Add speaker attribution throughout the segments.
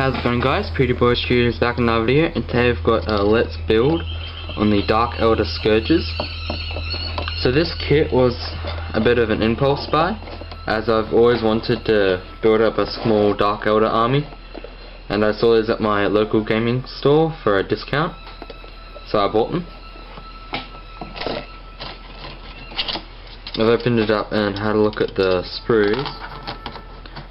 Speaker 1: How's it going, guys? Pretty Boy Studios back in another video, and today we've got a let's build on the Dark Elder Scourges. So this kit was a bit of an impulse buy, as I've always wanted to build up a small Dark Elder army, and I saw these at my local gaming store for a discount, so I bought them. I've opened it up and had a look at the sprues,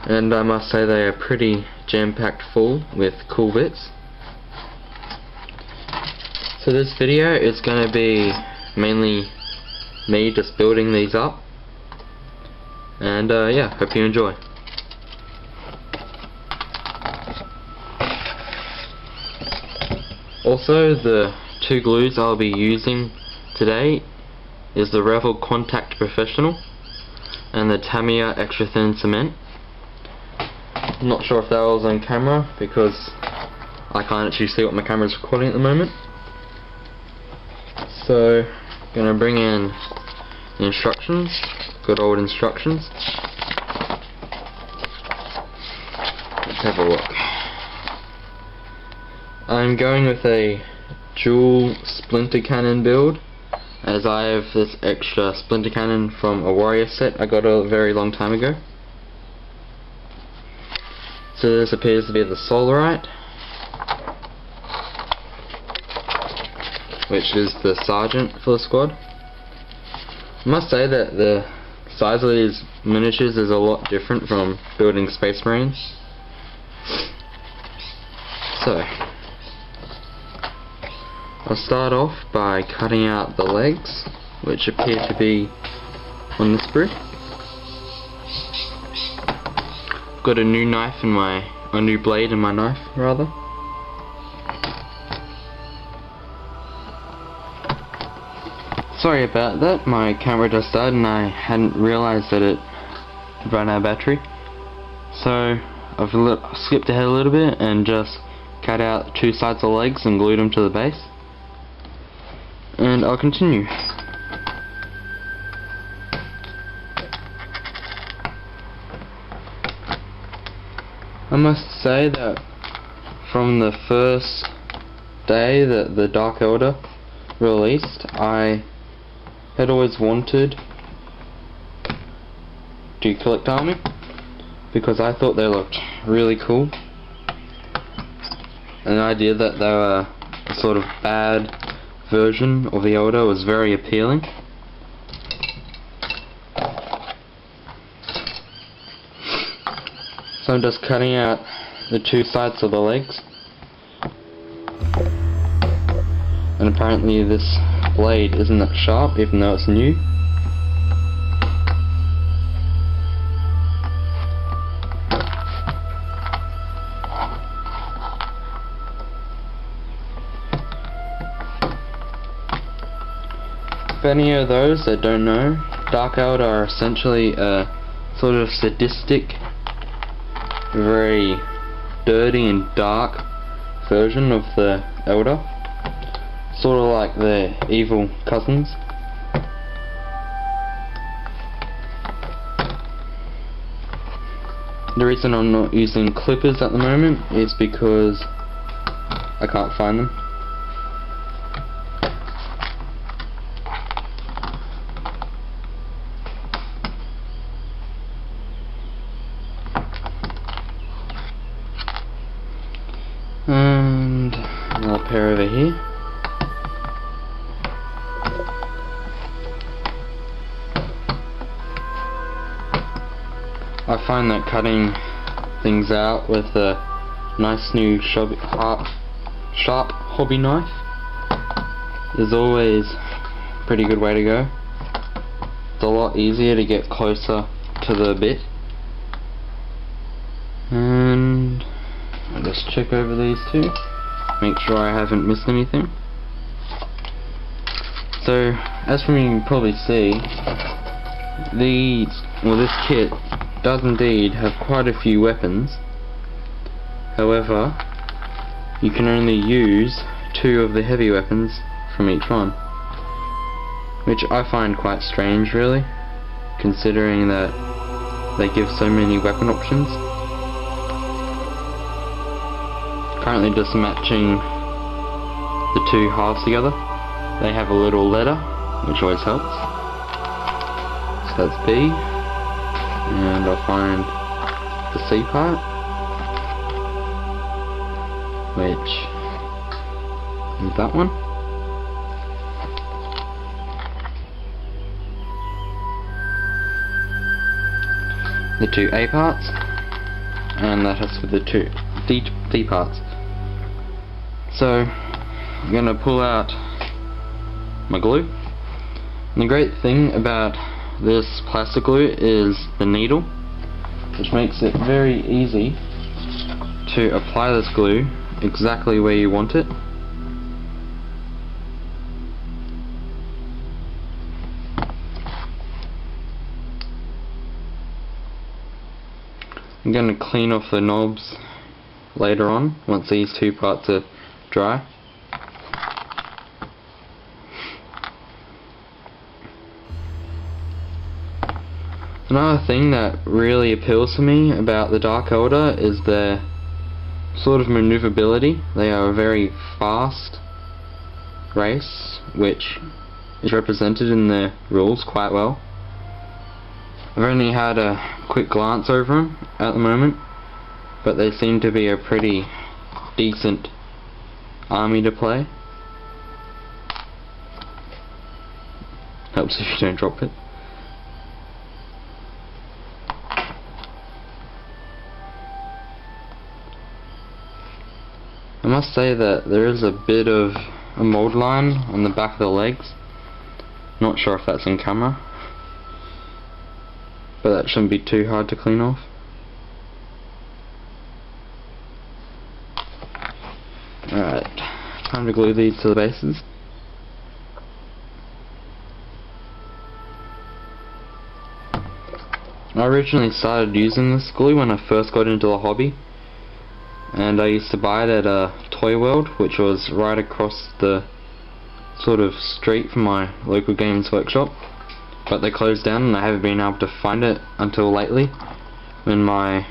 Speaker 1: and I must say they are pretty jam-packed full with cool bits. So this video is going to be mainly me just building these up, and yeah, hope you enjoy. Also, the two glues I'll be using today is the Revel Contact Professional and the Tamiya Extra Thin Cement. I'm not sure if that was on camera because I can't actually see what my camera is recording at the moment. So, gonna bring in the instructions, good old instructions. Let's have a look. I'm going with a dual splinter cannon build, as I have this extra splinter cannon from a warrior set I got a very long time ago. So this appears to be the Solarite, which is the sergeant for the squad. I must say that the size of these miniatures is a lot different from building Space Marines. So, I'll start off by cutting out the legs, which appear to be on the sprue. Got a new knife in a new blade in my knife, rather. Sorry about that, my camera just died and I hadn't realised that it had run out of battery. So I've skipped ahead a little bit and just cut out two sides of the legs and glued them to the base. And I'll continue. I must say that from the first day that the Dark Elder released, I had always wanted to collect army because I thought they looked really cool, and the idea that they were a sort of bad version of the Elder was very appealing. So I'm just cutting out the two sides of the legs, and apparently this blade isn't that sharp even though it's new. For any of those that don't know, Dark Elder are essentially a sort of sadistic, very dirty and dark version of the Elder, sort of like their evil cousins. The reason I'm not using clippers at the moment is because I can't find them. And another pair over here. I find that cutting things out with a nice new sharp hobby knife is always a pretty good way to go. It's a lot easier to get closer to the bit. And I'll just check over these two, make sure I haven't missed anything. So, as you can probably see, this kit does indeed have quite a few weapons. However, you can only use two of the heavy weapons from each one, which I find quite strange, really, considering that they give so many weapon options. currently just matching the two halves together. They have a little letter, which always helps. So that's B, and I'll find the C part, which is that one. The two A parts, and that has for the two D parts. So I'm gonna pull out my glue. And the great thing about this plastic glue is the needle, which makes it very easy to apply this glue exactly where you want it. I'm going to clean off the knobs later on once these two parts are dry. Another thing that really appeals to me about the Dark Eldar is their sort of maneuverability. They are a very fast race, which is represented in their rules quite well. I've only had a quick glance over them at the moment, but they seem to be a pretty decent army to play. Helps if you don't drop it. I must say that there is a bit of a mold line on the back of the legs. Not sure if that's in camera, but that shouldn't be too hard to clean off. Alright, time to glue these to the bases. I originally started using this glue when I first got into the hobby, and I used to buy it at a Toy World, which was right across the sort of street from my local games workshop, but they closed down and I haven't been able to find it until lately, when my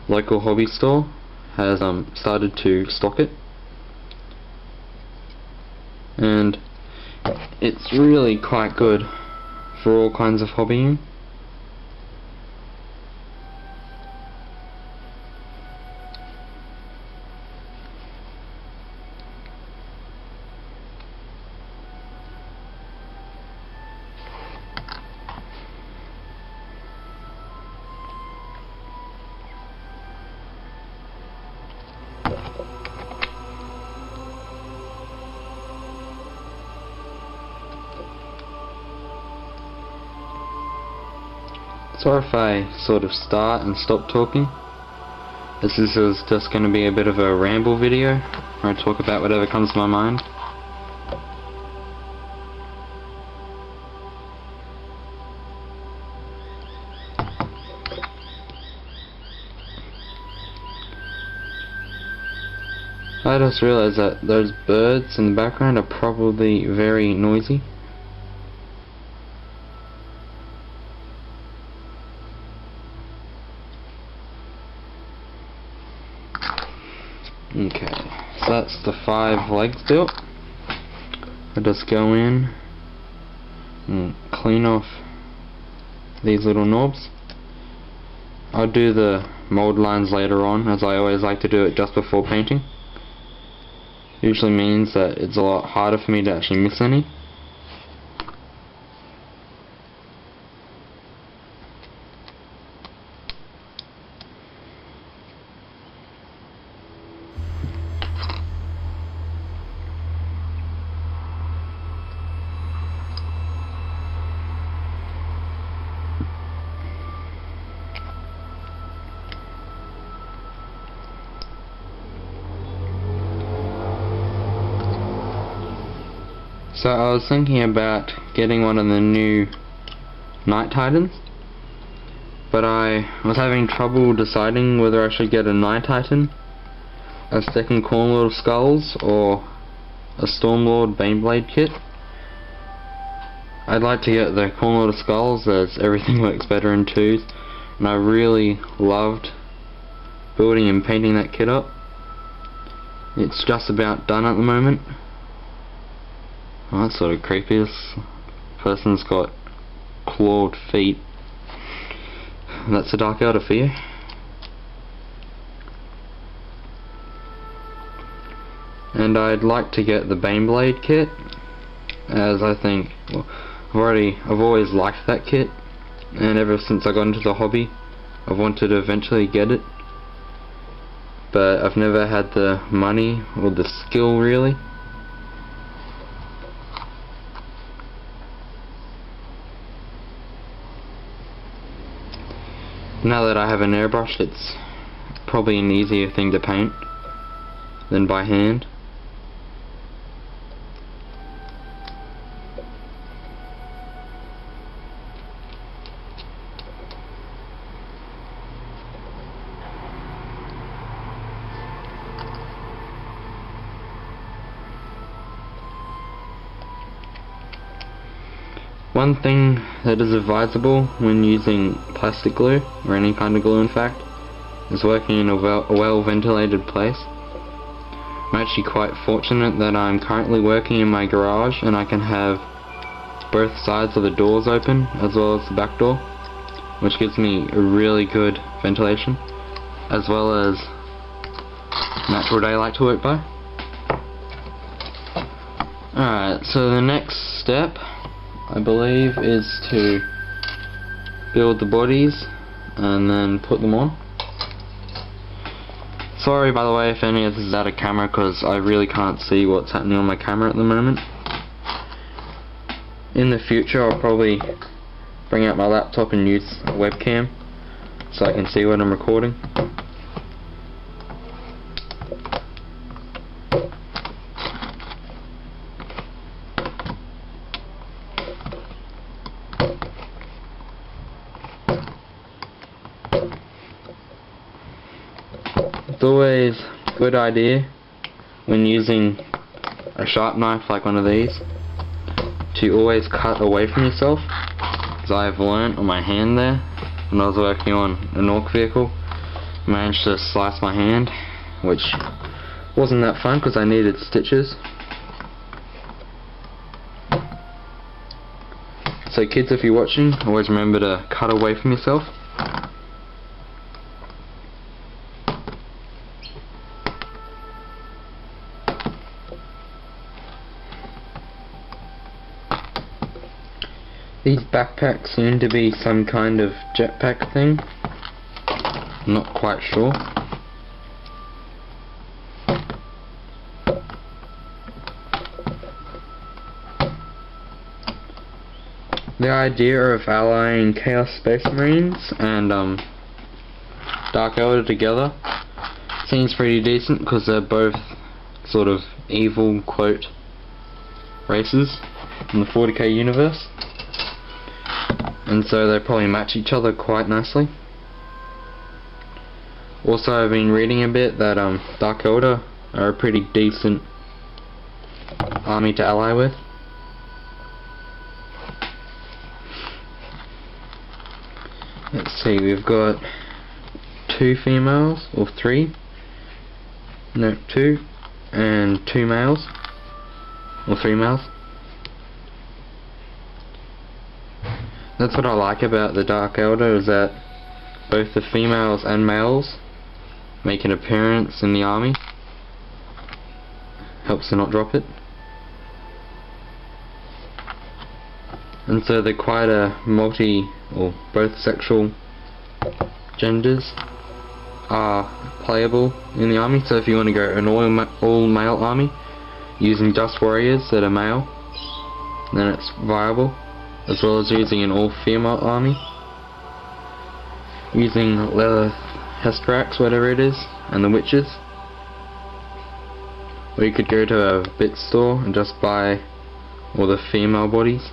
Speaker 1: local hobby store has started to stock it. And it's really quite good for all kinds of hobbying. Sorry if I sort of start and stop talking. This is just going to be a bit of a ramble video, where I talk about whatever comes to my mind. I just realized that those birds in the background are probably very noisy. Okay, so that's the 5 legs built. I just go in and clean off these little knobs. I'll do the mold lines later on, as I always like to do it just before painting. Usually means that it's a lot harder for me to actually miss any. So I was thinking about getting one of the new Night Titans, but I was having trouble deciding whether I should get a Night Titan, a second Cornlord of Skulls, or a Stormlord Baneblade kit. I'd like to get the Cornlord of Skulls, as everything works better in 2s, and I really loved building and painting that kit up. it's just about done at the moment. Oh, that's sort of creepy. This person's got clawed feet. That's a Dark Eldar for you. And I'd like to get the Baneblade kit, as I think, well, I've always liked that kit, and ever since I got into the hobby I've wanted to eventually get it, but I've never had the money or the skill really. Now that I have an airbrush, it's probably an easier thing to paint than by hand. One thing that is advisable when using plastic glue, or any kind of glue in fact, is working in a well ventilated place. I'm actually quite fortunate that I'm currently working in my garage and I can have both sides of the doors open as well as the back door, which gives me a really good ventilation as well as natural daylight to work by. Alright, so the next step I believe is to build the bodies and then put them on. Sorry by the way if any of this is out of camera, because I really can't see what's happening on my camera at the moment. In the future I'll probably bring out my laptop and use a webcam so I can see what I'm recording. It's always a good idea when using a sharp knife like one of these to always cut away from yourself, as I've learnt on my hand there when I was working on an orc vehicle. I managed to slice my hand, which wasn't that fun because I needed stitches. So kids, if you're watching, always remember to cut away from yourself. These backpacks seem to be some kind of jetpack thing. I'm not quite sure. The idea of allying Chaos Space Marines and Dark Eldar together seems pretty decent because they're both sort of evil, quote, races in the 40k universe. And so they probably match each other quite nicely. Also, I've been reading a bit that Dark Eldar are a pretty decent army to ally with. Let's see, we've got 2 females, or 3. No, 2 and 2 males, or 3 males. That's what I like about the Dark Eldar, is that both the females and males make an appearance in the army. Helps to not drop it. And so they're quite a or both sexual genders are playable in the army. So if you want to go an all male army using just warriors that are male, then it's viable. As well as using an all-female army, using leather Hestrax, whatever it is, and the witches. Or you could go to a bit store and just buy all the female bodies.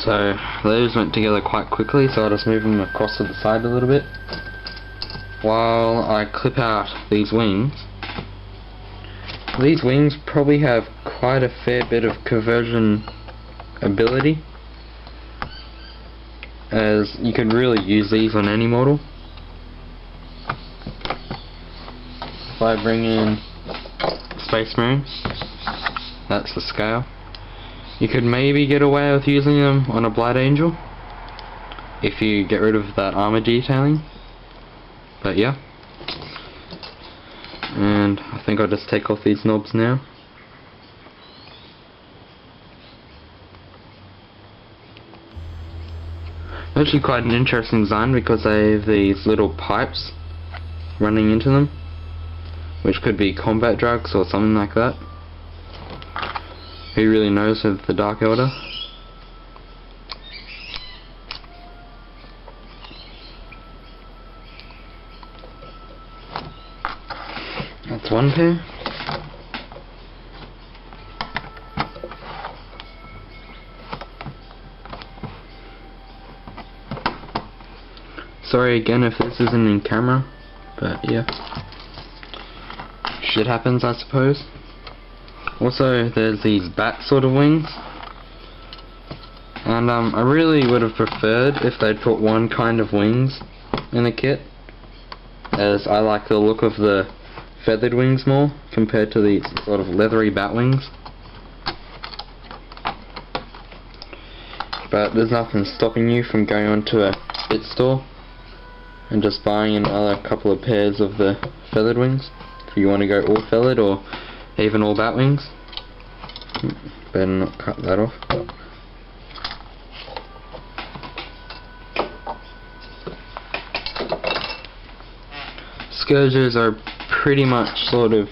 Speaker 1: So those went together quite quickly, so I'll just move them across to the side a little bit while I clip out these wings. These wings probably have quite a fair bit of conversion ability, as you can really use these on any model. if I bring in Space Marine, that's the scale. You could maybe get away with using them on a Blood Angel if you get rid of that armor detailing, but yeah. And I think I'll just take off these knobs now. Actually quite an interesting design because they have these little pipes running into them, which could be combat drugs or something like that. Who really knows with the Dark Elder? That's one pair. Sorry again if this isn't in camera, but yeah. Shit happens, I suppose. Also, there's these bat sort of wings. And I really would have preferred if they'd put one kind of wings in the kit, as I like the look of the feathered wings more compared to these sort of leathery bat wings. But there's nothing stopping you from going onto a bit store and just buying another couple of pairs of the feathered wings if you want to go all feathered or even all bat wings. Better not cut that off. Scourges are pretty much sort of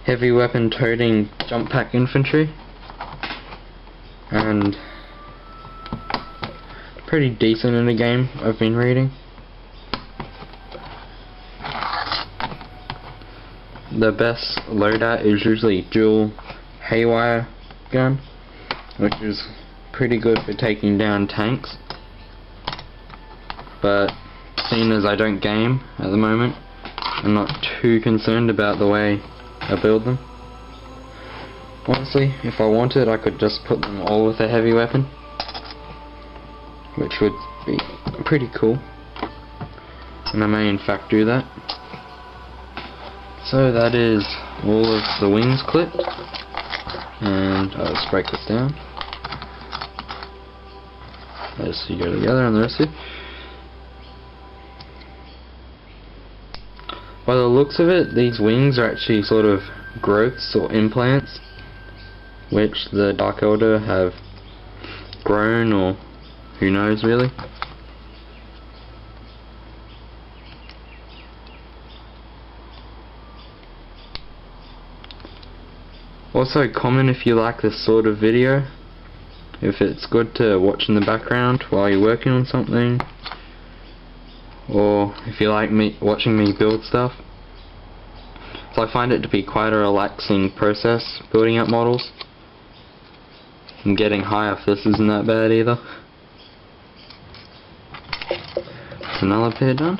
Speaker 1: heavy weapon toting jump pack infantry, and pretty decent in the game I've been reading. The best loadout is usually dual haywire gun, which is pretty good for taking down tanks, but seeing as I don't game at the moment, I'm not too concerned about the way I build them. Honestly, if I wanted, I could just put them all with a heavy weapon, which would be pretty cool, and I may in fact do that. So that is all of the wings clipped, and I'll just break this down. Those two go together and the rest of it. By the looks of it, these wings are actually sort of growths or implants, which the Dark Elder have grown, or who knows really. Also comment if you like this sort of video, if it's good to watch in the background while you're working on something, or if you like watching me build stuff. So I find it to be quite a relaxing process building up models, and getting high off this isn't that bad either. Another pair done.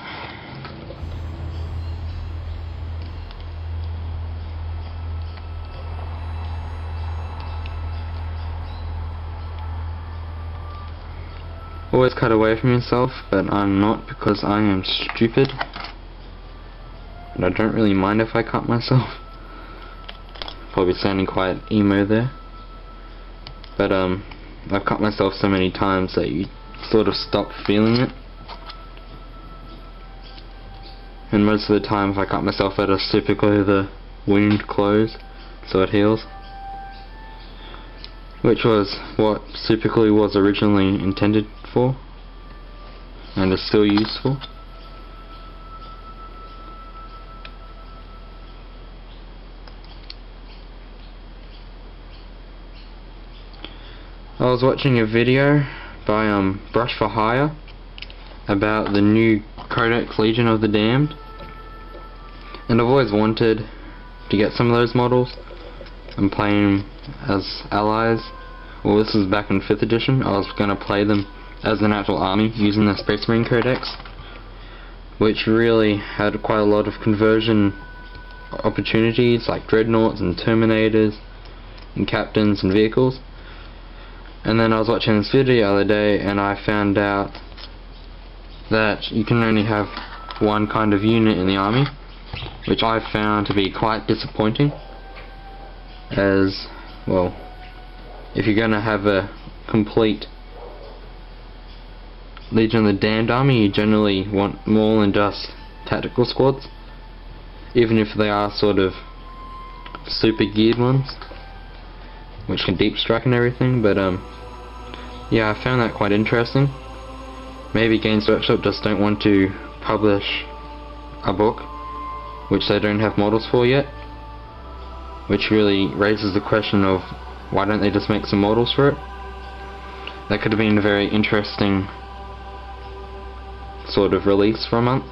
Speaker 1: Always cut away from yourself, but I'm not, because I am stupid. And I don't really mind if I cut myself. Probably sounding quite emo there. But I've cut myself so many times that you sort of stop feeling it. And most of the time if I cut myself, I just super glue the wound closed so it heals. Which was what super glue was originally intended for, and is still useful. I was watching a video by Brush for Hire about the new Codex Legion of the Damned, and I've always wanted to get some of those models and play them as allies. Well, this is back in 5th edition. I was going to play them as an actual army using the Space Marine Codex, which really had quite a lot of conversion opportunities, like dreadnoughts and terminators and captains and vehicles. And then I was watching this video the other day and I found out that you can only have one kind of unit in the army, which I found to be quite disappointing, as, well, if you're going to have a complete Legion of the Damned army, you generally want more than just tactical squads, even if they are sort of super geared ones, which can deep strike and everything. But yeah, I found that quite interesting. Maybe Games Workshop just don't want to publish a book which they don't have models for yet, which really raises the question of why don't they just make some models for it. That could have been a very interesting sort of release for a month.